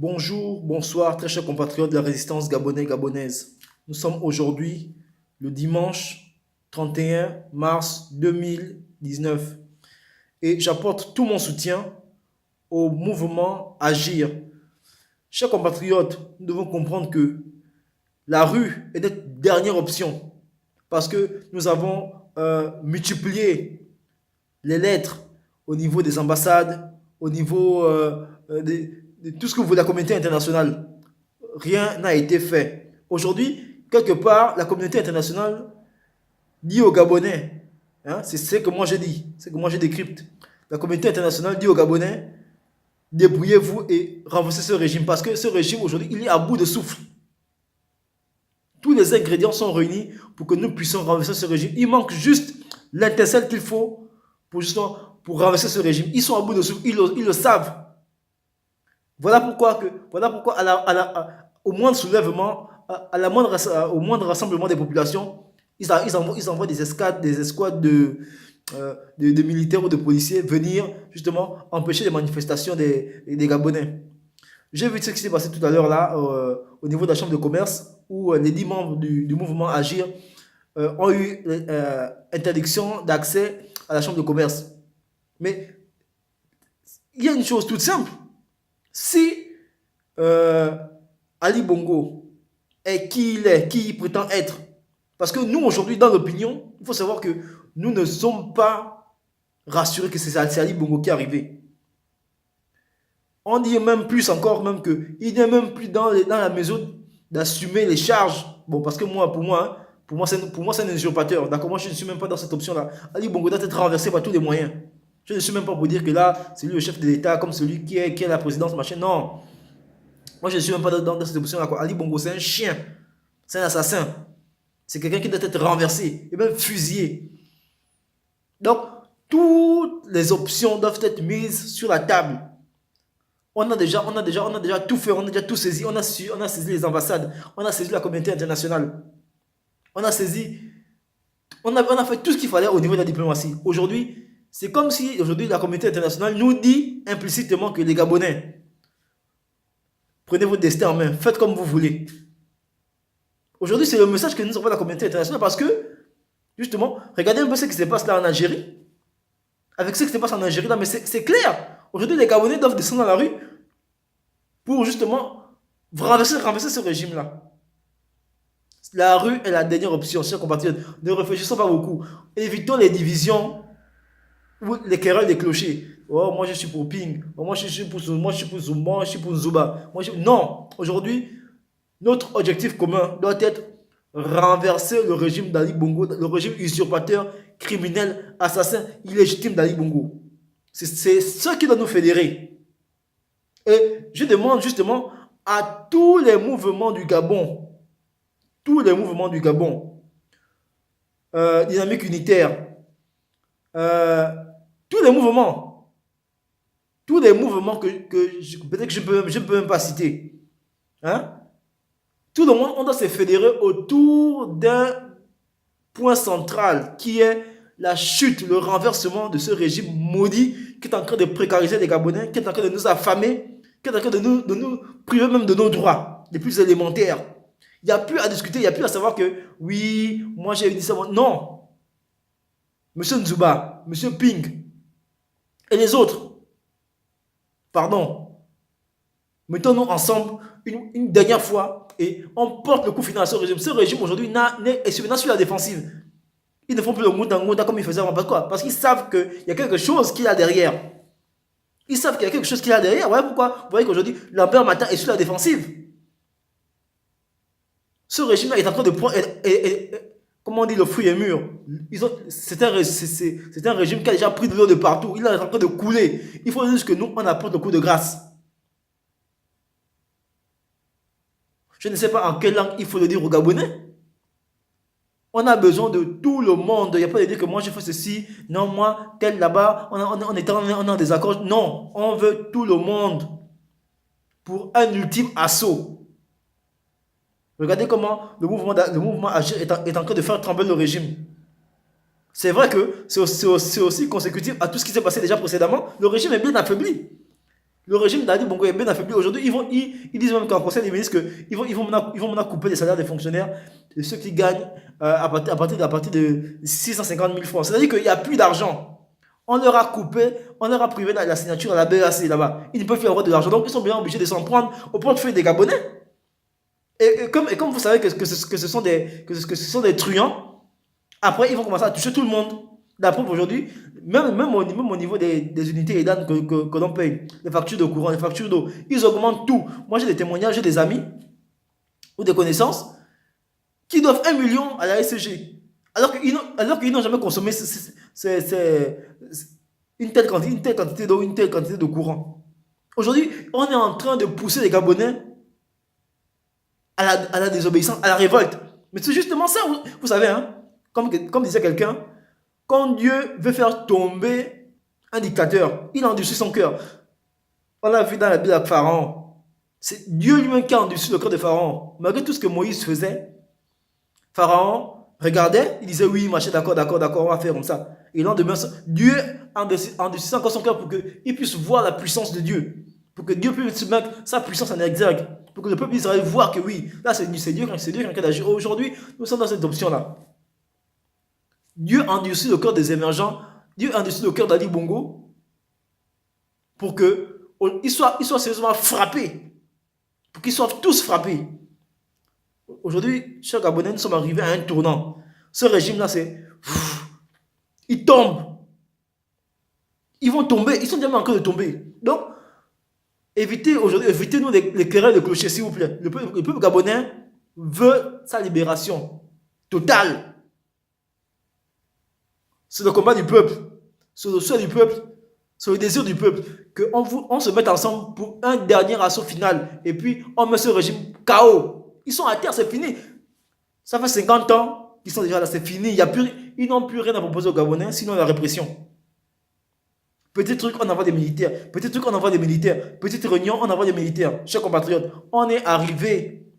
Bonjour, bonsoir, très chers compatriotes de la résistance gabonais gabonaise. Nous sommes aujourd'hui le dimanche 31 mars 2019 et j'apporte tout mon soutien au mouvement Agir. Chers compatriotes, nous devons comprendre que la rue est notre dernière option parce que nous avons multiplié les lettres au niveau des ambassades, au niveau de tout ce que vous voulez, la communauté internationale. Rien n'a été fait. Aujourd'hui, quelque part, la communauté internationale dit aux Gabonais, hein, c'est ce que moi j'ai dit, c'est que moi j'ai décrypte. La communauté internationale dit aux Gabonais, débrouillez-vous et renversez ce régime. Parce que ce régime, aujourd'hui, il est à bout de souffle. Tous les ingrédients sont réunis pour que nous puissions renverser ce régime. Il manque juste l'intercelle qu'il faut pour, justement, pour renverser ce régime. Ils sont à bout de souffle, ils le savent. Voilà pourquoi au moindre soulèvement, au moindre rassemblement des populations, ils envoient des escouades de militaires ou de policiers venir justement empêcher les manifestations des Gabonais. J'ai vu ce qui s'est passé tout à l'heure là, au niveau de la chambre de commerce, où les 10 membres du mouvement Agir ont eu interdiction d'accès à la chambre de commerce. Mais il y a une chose toute simple. Si Ali Bongo est qui il est, qui il prétend être, parce que nous aujourd'hui dans l'opinion, il faut savoir que nous ne sommes pas rassurés que c'est Ali Bongo qui est arrivé. On dit même plus encore même qu'il n'est même plus dans la mesure d'assumer les charges. Bon, parce que pour moi c'est un usurpateur. D'accord, moi je ne suis même pas dans cette option-là. Ali Bongo doit être renversé par tous les moyens. Je ne suis même pas pour dire que là, c'est lui le chef de l'État, comme celui qui est la présidence, machin. Non. Moi, je ne suis même pas dans cette option-là. Ali Bongo, c'est un chien. C'est un assassin. C'est quelqu'un qui doit être renversé et même fusillé. Donc, toutes les options doivent être mises sur la table. On a déjà tout fait, on a déjà tout saisi. On a saisi les ambassades, on a saisi la communauté internationale. On a fait tout ce qu'il fallait au niveau de la diplomatie. Aujourd'hui, c'est comme si aujourd'hui la communauté internationale nous dit implicitement que les Gabonais, prenez votre destin en main, faites comme vous voulez. Aujourd'hui, c'est le message que nous envoie la communauté internationale parce que, justement, regardez un peu ce qui se passe là en Algérie. Avec ce qui se passe en Algérie là, mais c'est clair. Aujourd'hui, les Gabonais doivent descendre dans la rue pour justement renverser ce régime-là. La rue est la dernière option, chers compatriotes. Ne réfléchissons pas beaucoup. Évitons les divisions ou les querelles des clochers. Oh, moi je suis pour Ping. Oh, moi je suis pour Zuma, je suis pour Zuba. Non, aujourd'hui, notre objectif commun doit être renverser le régime d'Ali Bongo, le régime usurpateur, criminel, assassin, illégitime d'Ali Bongo. C'est ce qui doit nous fédérer. Et je demande justement à tous les mouvements du Gabon, dynamique unitaire, euh, tous les mouvements, que peut-être que je ne peux même pas citer, hein? Tout le monde, on doit se fédérer autour d'un point central qui est la chute, le renversement de ce régime maudit qui est en train de précariser les Gabonais, qui est en train de nous affamer, qui est en train de nous priver même de nos droits les plus élémentaires. Il n'y a plus à discuter, il n'y a plus à savoir que oui, moi j'ai dit ça. Non. Monsieur Nzuba, Monsieur Ping et les autres, pardon, mettons-nous ensemble une dernière fois et on porte le coup final à ce régime. Ce régime aujourd'hui est sur la défensive. Ils ne font plus le Mouda comme ils faisaient avant. Pourquoi? Parce qu'ils savent qu'il y a quelque chose qu'il y a derrière. Ils savent qu'il y a quelque chose qu'il y a derrière. Voilà pourquoi vous voyez qu'aujourd'hui, l'Empire Matin est sur la défensive. Ce régime-là est en train de prendre, comment on dit, le fruit est mûr. C'est un régime qui a déjà pris de l'eau de partout. Il est en train de couler. Il faut juste que nous, on apporte le coup de grâce. Je ne sais pas en quelle langue il faut le dire aux Gabonais. On a besoin de tout le monde. Il n'y a pas de dire que moi je fais ceci, non, moi, tel là-bas, on est en désaccord. Non, on veut tout le monde pour un ultime assaut. Regardez comment le mouvement Agir est en train de faire trembler le régime. C'est vrai que c'est aussi consécutif à tout ce qui s'est passé déjà précédemment. Le régime est bien affaibli. Le régime d'Ali Bongo est bien affaibli. Aujourd'hui, ils disent même qu'en conseil des ministres qu'ils vont maintenant couper les salaires des fonctionnaires, de ceux qui gagnent à partir de 650 000 francs. C'est-à-dire qu'il n'y a plus d'argent. On leur a coupé, on leur a privé la signature à la BAC là-bas. Ils ne peuvent plus avoir de l'argent. Donc, ils sont bien obligés de s'en prendre au portefeuille des Gabonais. Comme vous savez que ce sont des truands, après, ils vont commencer à toucher tout le monde. La preuve aujourd'hui, même au niveau des unités EDAN que l'on paye, les factures de courant, les factures d'eau, ils augmentent tout. Moi, j'ai des témoignages, j'ai des amis ou des connaissances qui doivent 1 million à la SCG. Alors qu'ils n'ont jamais consommé une telle quantité d'eau, une telle quantité de courant. Aujourd'hui, on est en train de pousser les Gabonais à la désobéissance, à la révolte. Mais c'est justement ça, vous savez, hein, comme disait quelqu'un, quand Dieu veut faire tomber un dictateur, il endurcit son cœur. On l'a vu dans la Bible de Pharaon. C'est Dieu lui-même qui a endurci le cœur de Pharaon. Malgré tout ce que Moïse faisait, Pharaon regardait, il disait oui, machin, d'accord, on va faire comme ça. Et le lendemain, Dieu endurcit encore son cœur pour qu'il puisse voir la puissance de Dieu. Pour que Dieu puisse mettre sa puissance en exergue. Pour que le peuple d'Israël voit que oui, là c'est Dieu qui est en train d'agir. Aujourd'hui, nous sommes dans cette option-là. Dieu endurcit le cœur des émergents, Dieu endurcit le cœur d'Ali Bongo pour qu'ils soient sérieusement frappés, pour qu'ils soient tous frappés. Aujourd'hui, chers Gabonais, nous sommes arrivés à un tournant. Ce régime-là, ils tombent. Ils vont tomber, ils sont déjà en train de tomber. Donc, évitez-nous les querelles de clocher, s'il vous plaît. Le peuple gabonais veut sa libération totale. C'est le combat du peuple, c'est le souhait du peuple, c'est le désir du peuple, qu'on se mette ensemble pour un dernier assaut final. Et puis, on met ce régime KO. Ils sont à terre, c'est fini. Ça fait 50 ans qu'ils sont déjà là, c'est fini. Ils n'ont plus rien à proposer aux Gabonais, sinon la répression. Petit truc, on envoie des militaires. Petit truc, on envoie des militaires. Petite réunion, on envoie des militaires. Chers compatriotes, on est arrivé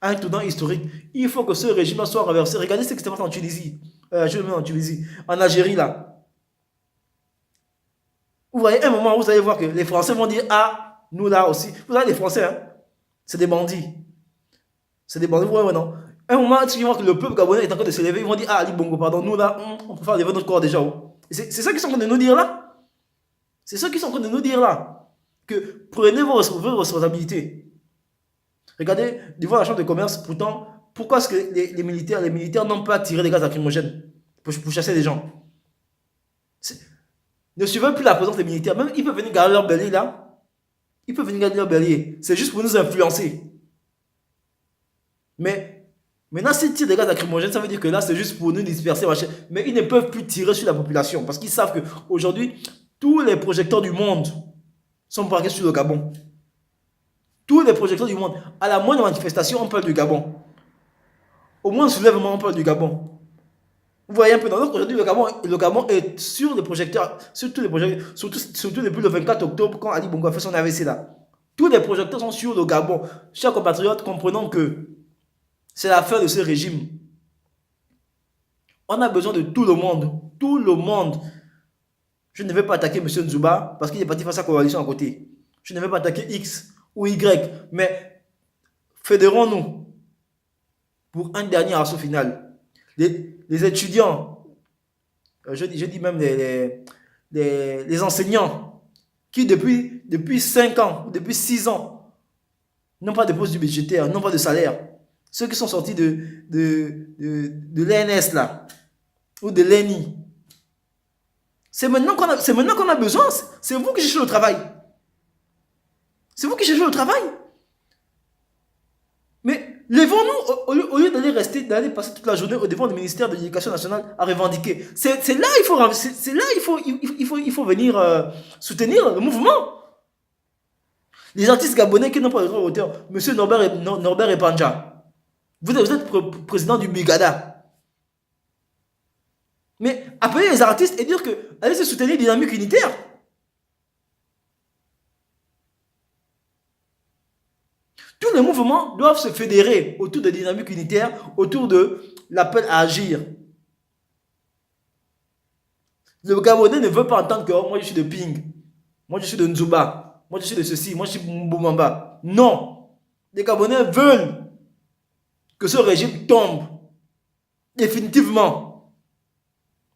à un tournant historique. Il faut que ce régime soit renversé. Regardez ce qui se passe en Tunisie. Je le mets en Tunisie. En Algérie, là. Vous voyez, un moment où vous allez voir que les Français vont dire, ah, nous là aussi. Vous savez, les Français, hein, c'est des bandits. C'est des bandits, ouais, non. Un moment, tu vois que le peuple gabonais est en train de s'élever, ils vont dire, ah, Ali Bongo, pardon, nous là, on peut faire lever notre corps déjà. C'est ça qu'ils sont en train de nous dire là. C'est ça qu'ils sont en train de nous dire là. Que prenez vos responsabilités. Regardez, devant la chambre de commerce, pourtant, pourquoi est-ce que les militaires n'ont pas tiré des gaz lacrymogènes pour chasser les gens? Ne suivez plus la présence des militaires. Même ils peuvent venir garder leur bélier là. Ils peuvent venir garder leur bélier. C'est juste pour nous influencer. Mais maintenant, s'ils tirent des gaz lacrymogènes, ça veut dire que là, c'est juste pour nous disperser. Machin. Mais ils ne peuvent plus tirer sur la population. Parce qu'ils savent qu'aujourd'hui, tous les projecteurs du monde sont braqués sur le Gabon. Tous les projecteurs du monde. À la moindre manifestation, on parle du Gabon. Au moins, soulèvement, on parle du Gabon. Vous voyez un peu, donc aujourd'hui, le Gabon est sur les projecteurs, sur tous les projecteurs, surtout depuis le 24 octobre, quand Ali Bongo a fait son AVC là. Tous les projecteurs sont sur le Gabon. Chers compatriotes, comprenons que c'est la fin de ce régime. On a besoin de tout le monde. Tout le monde. Je ne vais pas attaquer M. Nzouba parce qu'il est parti faire sa coalition à côté. Je ne vais pas attaquer X ou Y. Mais fédérons-nous pour un dernier assaut final. Les étudiants, je dis même les enseignants qui depuis 5 ans, depuis 6 ans, n'ont pas de poste budgétaire, n'ont pas de salaire. Ceux qui sont sortis de l'ENS là, ou de l'ENI. C'est maintenant qu'on a besoin. C'est vous qui cherchez le travail. C'est vous qui cherchez le travail. Mais levons-nous au lieu d'aller passer toute la journée au devant du ministère de l'Éducation nationale à revendiquer. C'est là il faut venir soutenir le mouvement. Les artistes gabonais qui n'ont pas le droit d'auteur, M. Norbert Epanja, vous êtes président du Bigada. Mais appeler les artistes et dire que allez se soutenir Dynamique Unitaire. Tous les mouvements doivent se fédérer autour de Dynamique Unitaire, autour de l'appel à agir. Le Gabonais ne veut pas entendre que oh, moi je suis de Ping, moi je suis de Nzouba, Moi, je suis de ceci. Moi, je suis Boumamba. Non. Les Gabonais veulent que ce régime tombe. Définitivement.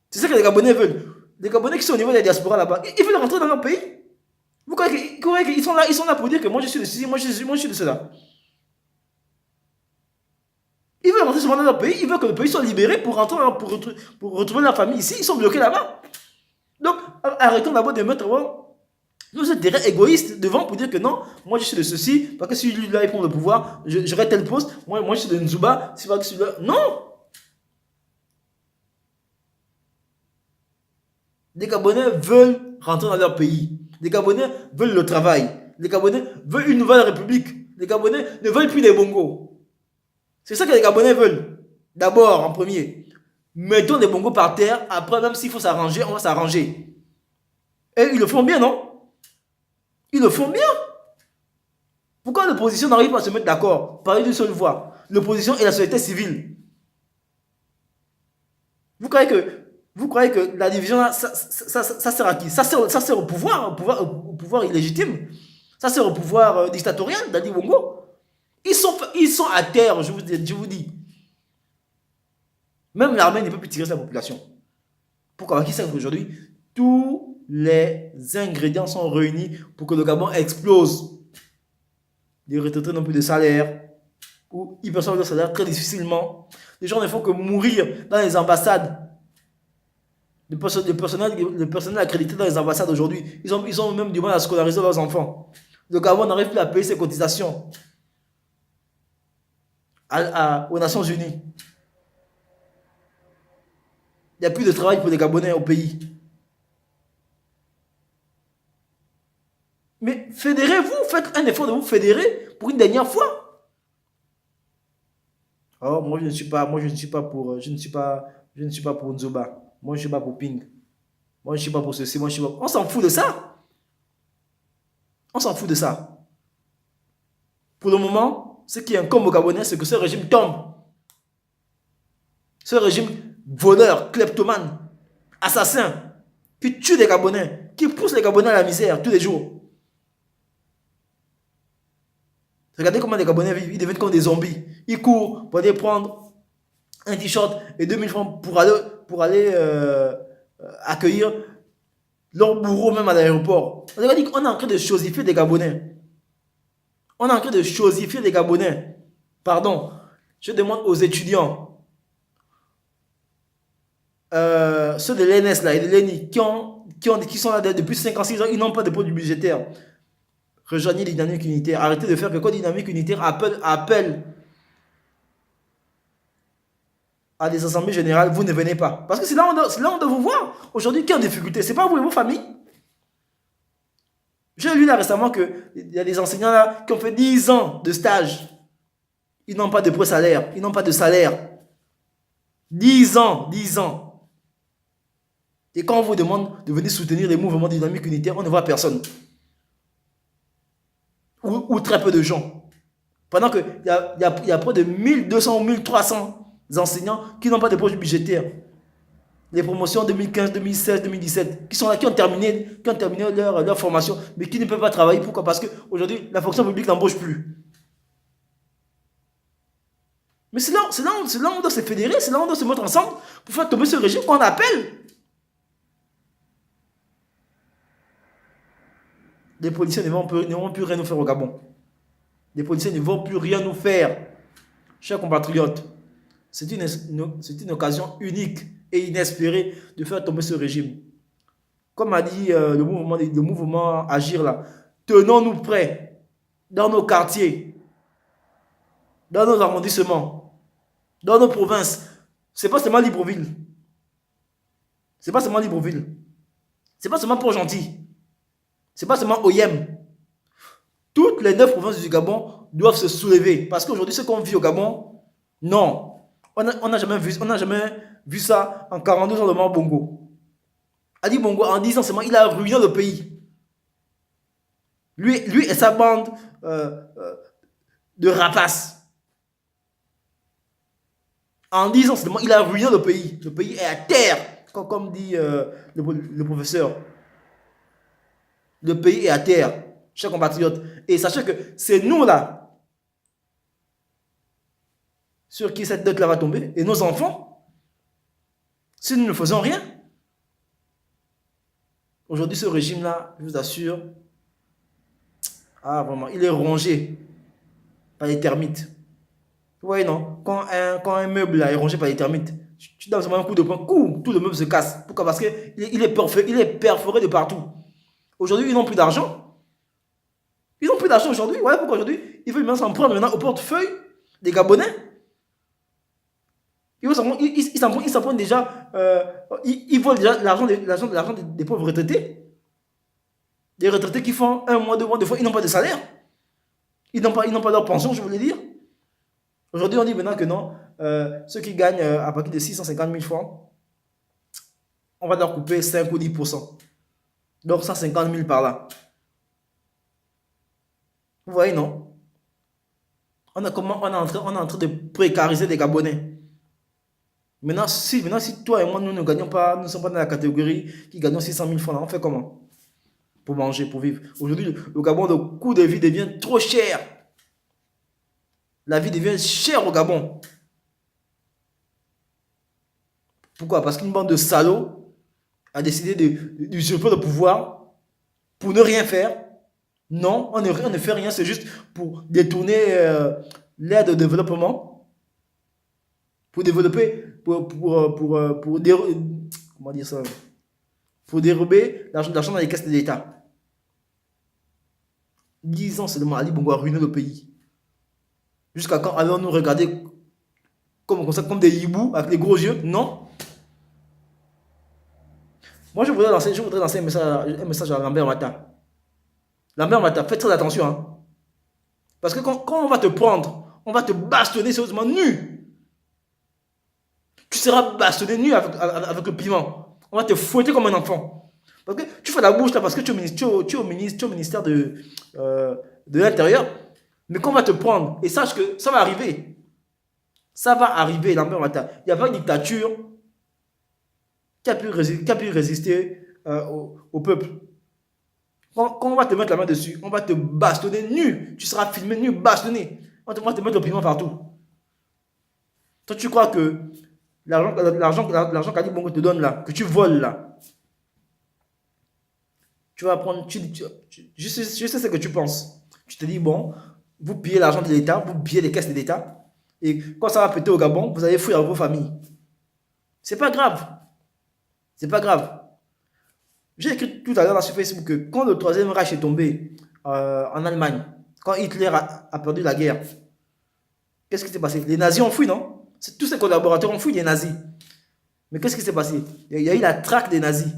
C'est ça que les Gabonais veulent. Les Gabonais qui sont au niveau de la diaspora là-bas, ils veulent rentrer dans leur pays. Vous croyez qu'ils sont là pour dire que moi, je suis de ceci, moi, je suis de cela. Ils veulent rentrer dans leur pays, ils veulent que le pays soit libéré pour rentrer, pour retrouver leur famille ici. Ils sont bloqués là-bas. Donc, arrêtons d'abord de mettre nos intérêts égoïstes devant pour dire que non, moi je suis de ceci, parce que si lui-là il prend le pouvoir, j'aurai tel poste, moi je suis de Nzouba, c'est pas que celui-là. Non! Les Gabonais veulent rentrer dans leur pays. Les Gabonais veulent le travail. Les Gabonais veulent une nouvelle république. Les Gabonais ne veulent plus des bongos. C'est ça que les Gabonais veulent. D'abord, en premier. Mettons des bongos par terre. Après, même s'il faut s'arranger, on va s'arranger. Et ils le font bien, non? Ils le font bien. Pourquoi l'opposition n'arrive pas à se mettre d'accord? Parler d'une seule voix. L'opposition et la société civile. Vous croyez que la division, là, ça sert à qui? Ça sert au pouvoir illégitime. Ça sert au pouvoir dictatorial d'Ali Bongo. Ils sont à terre, je vous dis. Même l'armée ne peut plus tirer sur la population. Pourquoi? Qui sait qu'aujourd'hui, tous les ingrédients sont réunis pour que le Gabon explose. Les retraités n'ont plus de salaire, ou ils perçoivent le salaire très difficilement. Les gens ne font que mourir dans les ambassades. Le personnel accrédité dans les ambassades aujourd'hui, ils ont même du mal à scolariser leurs enfants. Le Gabon n'arrive plus à payer ses cotisations aux Nations Unies. Il n'y a plus de travail pour les Gabonais au pays. Mais fédérez-vous, faites un effort de vous fédérer pour une dernière fois. Oh, moi je ne suis pas pour Nzoba. Moi je ne suis pas pour Ping. Moi je ne suis pas pour ceci, moi je suis pas. On s'en fout de ça. On s'en fout de ça. Pour le moment, ce qui est incombe aux Gabonais, c'est que ce régime tombe. Ce régime voleur, kleptomane, assassin, qui tue les Gabonais, qui pousse les Gabonais à la misère tous les jours. Regardez comment les Gabonais vivent, ils deviennent comme des zombies. Ils courent pour aller prendre un t-shirt et 2000 francs pour aller accueillir leur bourreau même à l'aéroport. Regardez, on est en train de chosifier des Gabonais. On est en train de chosifier les Gabonais. Pardon, je demande aux étudiants, ceux de l'ENS là, et de l'ENI qui sont là depuis 5 ans, 6 ans, ils n'ont pas de produit budgétaire. Rejoignez les dynamiques unitaires. Arrêtez de faire que quand dynamique unitaire appelle à des assemblées générales, vous ne venez pas. Parce que c'est là où on doit vous voir. Aujourd'hui, qui est en difficulté? C'est pas vous et vos familles. J'ai lu là récemment qu'il y a des enseignants là qui ont fait 10 ans de stage. Ils n'ont pas de pré-salaire. Ils n'ont pas de salaire. 10 ans, 10 ans. Et quand on vous demande de venir soutenir les mouvements dynamiques unitaires, on ne voit personne. Ou très peu de gens. Pendant qu'il y a près de 1200 ou 1300 enseignants qui n'ont pas de projet budgétaire. Les promotions 2015, 2016, 2017, qui sont là, qui ont terminé leur formation, mais qui ne peuvent pas travailler. Pourquoi? Parce qu'aujourd'hui, la fonction publique n'embauche plus. Mais c'est là où on doit se fédérer, c'est là où on doit se mettre ensemble pour faire tomber ce régime qu'on appelle. Les policiers ne vont plus rien nous faire au Gabon. Les policiers ne vont plus rien nous faire. Chers compatriotes, c'est une occasion unique et inespérée de faire tomber ce régime. Comme a dit le mouvement Agir là, tenons-nous prêts dans nos quartiers, dans nos arrondissements, dans nos provinces. C'est pas seulement Libreville. C'est pas seulement Libreville. C'est pas seulement Port-Gentil. C'est pas seulement Oyem. Toutes les 9 provinces du Gabon doivent se soulever. Parce qu'aujourd'hui, ce qu'on vit au Gabon, non. On n'a jamais vu ça en 42 ans de mort Bongo. Ali Bongo, en 10 ans seulement, il a ruiné le pays. Lui et sa bande de rapaces. En 10 ans seulement, il a ruiné le pays. Le pays est à terre, comme dit le professeur. Le pays est à terre. chers compatriotes. Et sachez que c'est nous là, sur qui cette dette là va tomber, et nos enfants, si nous ne faisons rien. Aujourd'hui, ce régime-là, je vous assure, ah vraiment, il est rongé par les termites. Vous voyez, non? Quand un meuble là, est rongé par les termites, tu donnes seulement un coup de poing, tout le meuble se casse. Pourquoi? Parce qu'il il est perforé de partout. Aujourd'hui, ils n'ont plus d'argent. Ils n'ont plus d'argent aujourd'hui. Voilà pourquoi aujourd'hui, ils veulent maintenant s'en prendre maintenant au portefeuille des Gabonais. Ils s'en prennent déjà, ils volent déjà l'argent des pauvres retraités. Des retraités qui font 1 mois, 2 mois, 2 fois, ils n'ont pas de salaire. Ils n'ont pas leur pension, je voulais dire. Aujourd'hui, on dit maintenant que non, ceux qui gagnent à partir de 650 000 francs, on va leur couper 5 ou 10%. Donc 150 000 par là. Vous voyez, non? On est en train de précariser les Gabonais. Maintenant, si toi et moi, nous ne gagnons pas, nous ne sommes pas dans la catégorie qui gagnons 600 000 francs, là, on fait comment? Pour manger, pour vivre. Aujourd'hui, le Gabon, le coût de vie devient trop cher. La vie devient chère au Gabon. Pourquoi? Parce qu'une bande de salauds a décidé d'usurper le pouvoir pour ne rien faire. Non, on ne fait rien, c'est juste pour détourner l'aide au développement, pour développer, comment dire ça, pour dérober l'argent dans les caisses de l'État. 10 ans seulement, Ali Bongo a ruiné le pays. Jusqu'à quand allons-nous regarder comme des hiboux avec les gros yeux? Non. Moi, je voudrais lancer un message à Lambert Mata. Lambert Mata, faites très attention. Hein. Parce que quand on va te prendre, on va te bastonner sérieusement nu. Tu seras bastonné nu avec le piment. On va te fouetter comme un enfant. Parce que tu fais la bouche là parce que tu es au ministère de l'Intérieur. Mais quand on va te prendre, et sache que ça va arriver. Ça va arriver, Lambert Mata. Il n'y a pas une dictature qui a pu résister au peuple. Quand on va te mettre la main dessus, on va te bastonner nu. Tu seras filmé nu, bastonné. On va te mettre le piment partout. Toi, tu crois que l'argent qu'Ali Bongo te donne là, que tu voles là, tu vas prendre. Je sais ce que tu penses. Tu te dis, bon, vous pillez l'argent de l'État, vous pillez les caisses de l'État, et quand ça va péter au Gabon, vous allez fuir à vos familles. C'est pas grave. C'est pas grave. J'ai écrit tout à l'heure sur Facebook que quand le troisième Reich est tombé en Allemagne, quand Hitler a perdu la guerre, qu'est-ce qui s'est passé? Les nazis ont fui, non? Tous ses collaborateurs ont fui les nazis. Mais qu'est-ce qui s'est passé? Il y a eu la traque des nazis.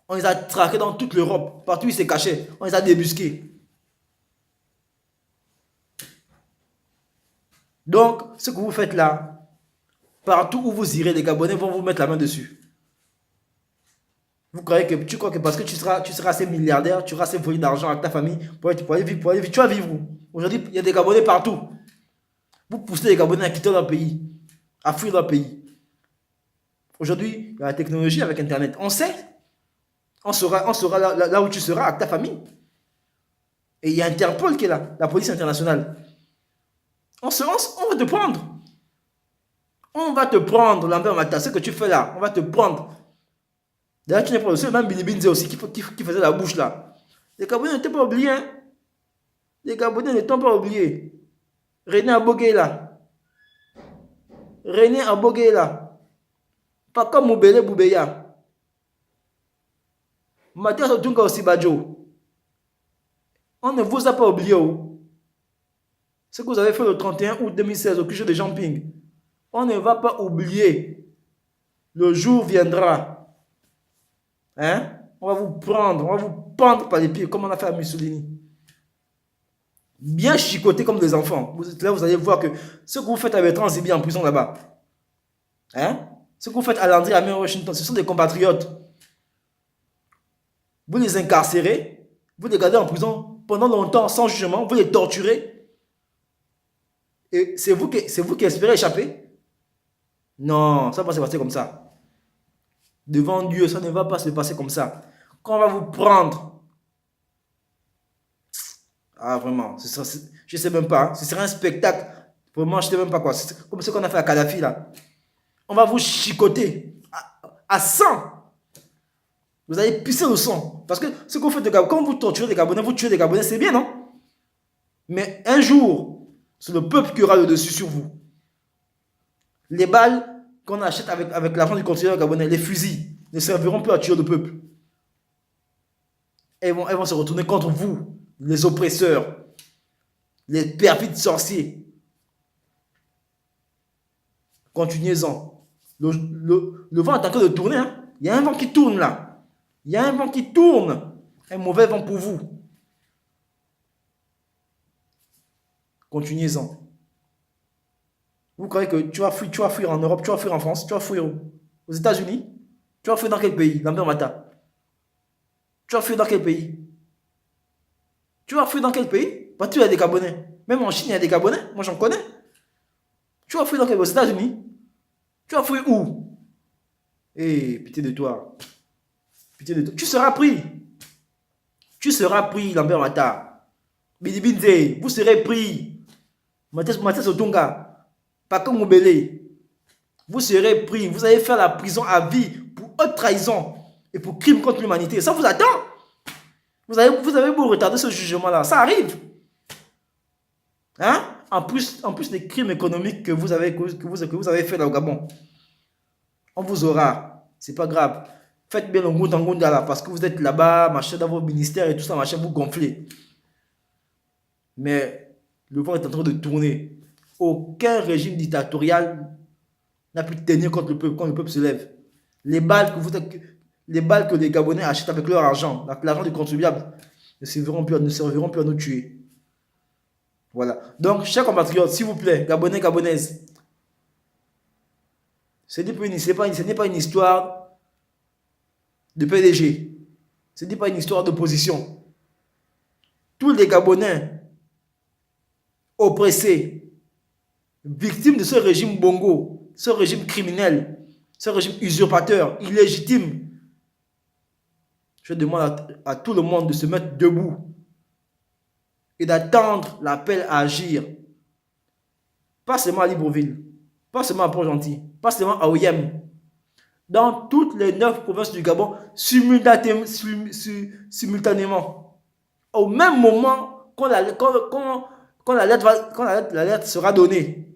On les a traqués dans toute l'Europe. Partout où ils se cachaient. On les a débusqués. Donc, ce que vous faites là, partout où vous irez, les Gabonais vont vous mettre la main dessus. Tu crois que parce que tu seras assez milliardaire, tu auras assez volé d'argent avec ta famille pour aller vivre, tu vas vivre où? Aujourd'hui, il y a des Gabonais partout. Vous poussez les Gabonais à quitter leur pays, à fuir leur pays. Aujourd'hui, il y a la technologie avec Internet. On sait. On saura là où tu seras avec ta famille. Et il y a Interpol qui est là, la police internationale. On va te prendre. On va te prendre, Lambert Mata, ce que tu fais là, on va te prendre. D'ailleurs, tu n'es pas le seul, même Billy Binze aussi, qui faisait la bouche là. Les Gabonais n'étaient pas oubliés. Hein? Les Gabonais ne t'ont pas oublié. René Abogué là. René Abogué là. Pas comme Moubele Boubeya. Mathias Otunga Osibadjo. On ne vous a pas oublié. Oh. Ce que vous avez fait le 31 août 2016 au QG de Jean-Ping. On ne va pas oublier. Le jour viendra. Hein? On va vous prendre, on va vous pendre par les pieds comme on a fait à Mussolini. Bien chicoté comme des enfants. Là, vous allez voir que ce que vous faites à Bertrand Zibi en prison là-bas, hein? Ce que vous faites à Landry, à Washington, ce sont des compatriotes. Vous les incarcérez, vous les gardez en prison pendant longtemps sans jugement, vous les torturez. Et c'est vous qui espérez échapper? Non, ça va pas se passer comme ça. Devant Dieu, ça ne va pas se passer comme ça. Quand on va vous prendre, Ah, vraiment, je ne sais même pas. Hein. Ce serait un spectacle. Vraiment, je ne sais même pas quoi. C'est comme ce qu'on a fait à Kadhafi, là. On va vous chicoter à 100. Vous allez pisser le sang. Parce que ce que vous faites de Gabon, quand vous torturez des Gabonais, vous tuez des Gabonais, c'est bien, non? Mais un jour, c'est le peuple qui aura le dessus sur vous. Les balles qu'on achète avec l'argent du contribuable gabonais, les fusils, ne serviront plus à tuer le peuple. Elles vont se retourner contre vous, les oppresseurs, les perfides sorciers. Continuez-en. Le vent est en train de tourner. Hein. Il y a un vent qui tourne là. Il y a un vent qui tourne. Un mauvais vent pour vous. Continuez-en. Vous croyez que tu vas fuir en Europe, tu vas fuir en France, tu vas fuir où? Aux États-Unis? Tu vas fuir dans quel pays? Lambert Mata. Tu vas fuir dans quel pays? Tu vas fuir dans quel pays? Partout, il y a des Gabonais. Même en Chine, il y a des Gabonais. Moi, j'en connais. Tu vas fuir dans quel pays? Aux États-Unis? Tu vas fuir où? Eh, pitié de toi. Pitié de toi. Tu seras pris. Tu seras pris, Lambert Mata. Bidibinze, vous serez pris. Mathias Otunga. Paco Moubele. Vous serez pris. Vous allez faire la prison à vie pour haute trahison et pour crime contre l'humanité. Ça vous attend. Vous avez beau retarder ce jugement-là. Ça arrive. Hein? En plus des crimes économiques que vous avez fait là au Gabon. On vous aura. C'est pas grave. Faites bien le Ngunda là parce que vous êtes là-bas, machin, dans vos ministères et tout ça, machin, vous gonflez. Mais le vent est en train de tourner. Aucun régime dictatorial n'a pu tenir contre le peuple quand le peuple se lève. Les balles que les Gabonais achètent avec leur argent, avec l'argent du contribuable, ne serviront plus à nous tuer. Voilà. Donc, chers compatriotes, s'il vous plaît, Gabonais, Gabonaises, ce n'est pas une histoire de PDG. Ce n'est pas une histoire d'opposition. Tous les Gabonais oppressés, victimes de ce régime bongo, ce régime criminel, ce régime usurpateur, illégitime, je demande à tout le monde de se mettre debout et d'attendre l'appel à agir. Pas seulement à Libreville, pas seulement à Port-Gentil, pas seulement à Oyem. Dans toutes les 9 provinces du Gabon, simultanément. Au même moment, quand la lettre sera donnée.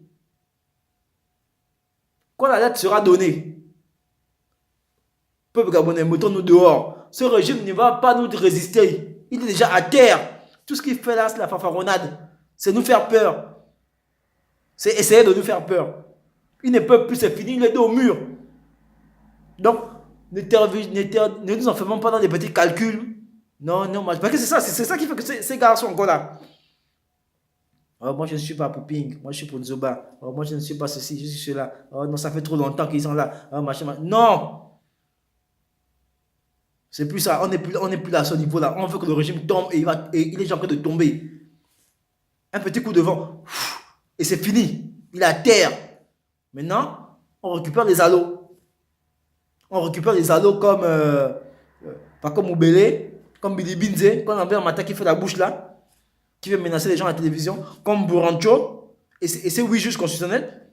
Quand la lettre sera donnée. Peuple gabonais, mettons-nous dehors. Ce régime ne va pas nous résister. Il est déjà à terre. Tout ce qu'il fait là, c'est la fanfaronnade. C'est nous faire peur. C'est essayer de nous faire peur. Il ne peut plus, c'est fini, il est dos au mur. Donc, ne nous enfermons pas dans des petits calculs. Non, non, parce que c'est ça qui fait que ces gars sont encore là. Oh, moi, je ne suis pas pour Ping. Moi, je suis pour Zoba. Oh, moi, je ne suis pas ceci, je suis cela. Oh, non, ça fait trop longtemps qu'ils sont là. Oh, machin. Non! C'est plus ça. On n'est plus à ce niveau-là. On veut que le régime tombe et il est déjà en train de tomber. Un petit coup de vent. Et c'est fini. Il est à terre. Maintenant, on récupère les halos. On récupère les halos comme pas comme Oubélé, comme Billy Binze, comme Lambert Mata qui fait la bouche là, qui veut menacer les gens à la télévision, comme Bourancho, et c'est 8 juges constitutionnels.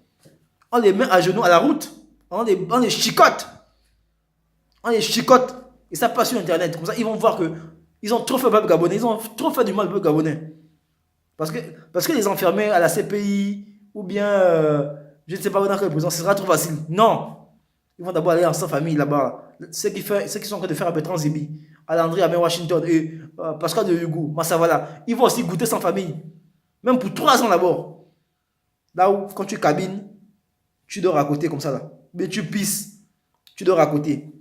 On les met à genoux à la route, on les chicote. On les chicote. Et ça passe sur internet. Comme ça, ils vont voir que ils ont trop fait le peuple gabonais, ils ont trop fait du mal au peuple gabonais. Parce que les enfermer à la CPI, ou bien, je ne sais pas dans quelle prison, ce sera trop facile. Non! Ils vont d'abord aller en sa famille là-bas. Ceux qui sont en train de faire à Bertrand Zibi, à Landry, à Washington, et Pascal de Hugo, Massavala, ils vont aussi goûter sans famille. Même pour 3 ans d'abord. Là où, quand tu cabines, tu dors à côté comme ça là. Mais tu pisses, tu dors à côté.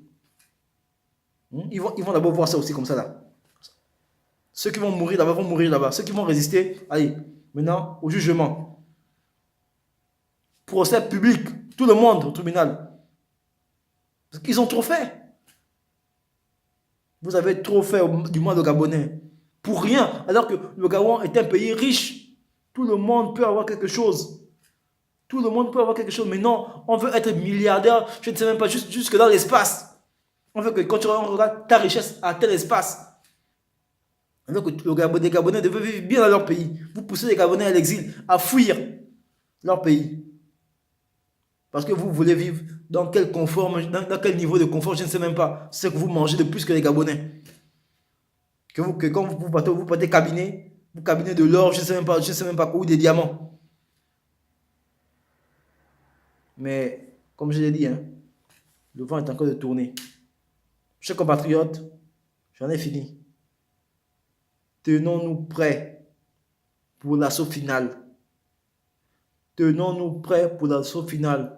Ils vont d'abord voir ça aussi comme ça là. Ceux qui vont mourir là-bas vont mourir là-bas. Ceux qui vont résister, allez, maintenant, au jugement. Procès public, tout le monde au tribunal. Parce qu'ils ont trop fait. Vous avez trop fait du mal aux Gabonais. Pour rien. Alors que le Gabon est un pays riche. Tout le monde peut avoir quelque chose. Tout le monde peut avoir quelque chose. Mais non, on veut être milliardaire, je ne sais même pas, jusque dans l'espace. On veut que quand tu regardes ta richesse à tel espace. Alors que les Gabonais devaient vivre bien dans leur pays. Vous poussez les Gabonais à l'exil, à fuir leur pays. Parce que vous voulez vivre dans quel confort, dans quel niveau de confort, je ne sais même pas. C'est que vous mangez de plus que les Gabonais. Que quand vous partez cabiner, vous cabinez de l'or, je ne sais même pas quoi, ou des diamants. Mais, comme je l'ai dit, hein, le vent est encore de tourner. Chers compatriotes, j'en ai fini. Tenons-nous prêts pour l'assaut final. Tenons-nous prêts pour l'assaut final.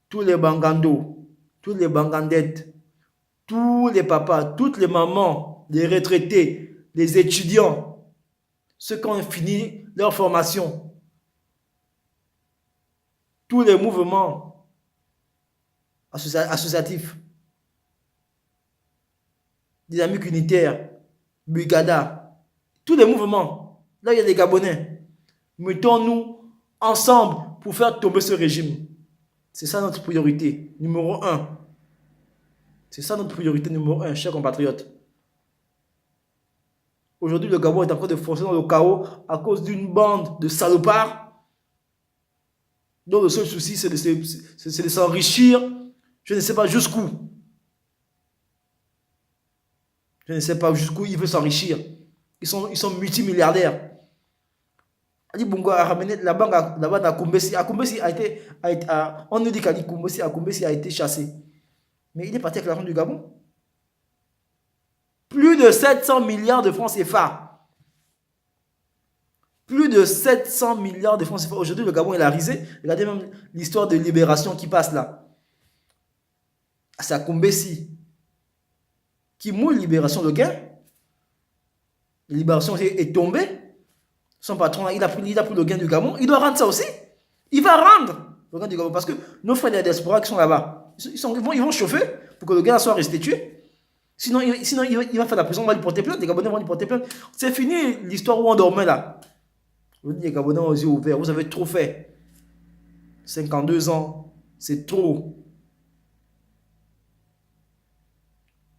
Tous les bangandos, tous les bangandettes, tous les papas, toutes les mamans, les retraités, les étudiants, ceux qui ont fini leur formation, tous les mouvements associatifs, dynamique unitaire, Brigada, tous les mouvements, là il y a des Gabonais. Mettons-nous ensemble pour faire tomber ce régime. C'est ça notre priorité, numéro un. C'est ça notre priorité numéro un, chers compatriotes. Aujourd'hui, le Gabon est en train de foncer dans le chaos à cause d'une bande de salopards dont le seul souci, c'est de s'enrichir. Je ne sais pas jusqu'où. Je ne sais pas jusqu'où ils veulent s'enrichir. Ils sont multimilliardaires. Ali Bongo a ramené la banque à Kumbesi. On nous dit qu'Ali Kumbesi a été chassé. Mais il est parti avec l'argent du Gabon. Plus de 700 milliards de francs CFA. Plus de 700 milliards de francs CFA. Aujourd'hui, le Gabon est la risée. Regardez même l'histoire de libération qui passe là. C'est à Kumbesi. Qui mouille libération de gain. La libération est tombée. Son patron, il a pris le gain du Gabon. Il doit rendre ça aussi. Il va rendre le gain du Gabon. Parce que nos frères de la diaspora qui sont là-bas, ils vont chauffer pour que le gain soit restitué. Sinon, il va faire la prison, on va lui porter plainte. Les Gabonais vont lui porter plainte. C'est fini l'histoire où on dormait là. Je dis, les Gabonais ont les yeux ouverts. Vous avez trop fait. 52 ans, c'est trop.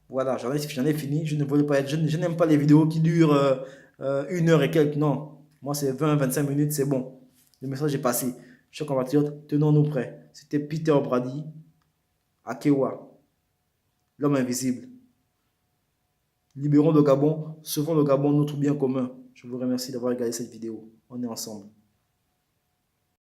Voilà, j'en ai fini. Je ne voulais pas être. Je n'aime pas les vidéos qui durent 1 heure et quelques. Non. Moi, c'est 20-25 minutes, c'est bon. Le message est passé. Chers compatriotes, tenons-nous prêts. C'était Peter Brady, Akewa, l'homme invisible. Libérons le Gabon, sauvons le Gabon, notre bien commun. Je vous remercie d'avoir regardé cette vidéo. On est ensemble.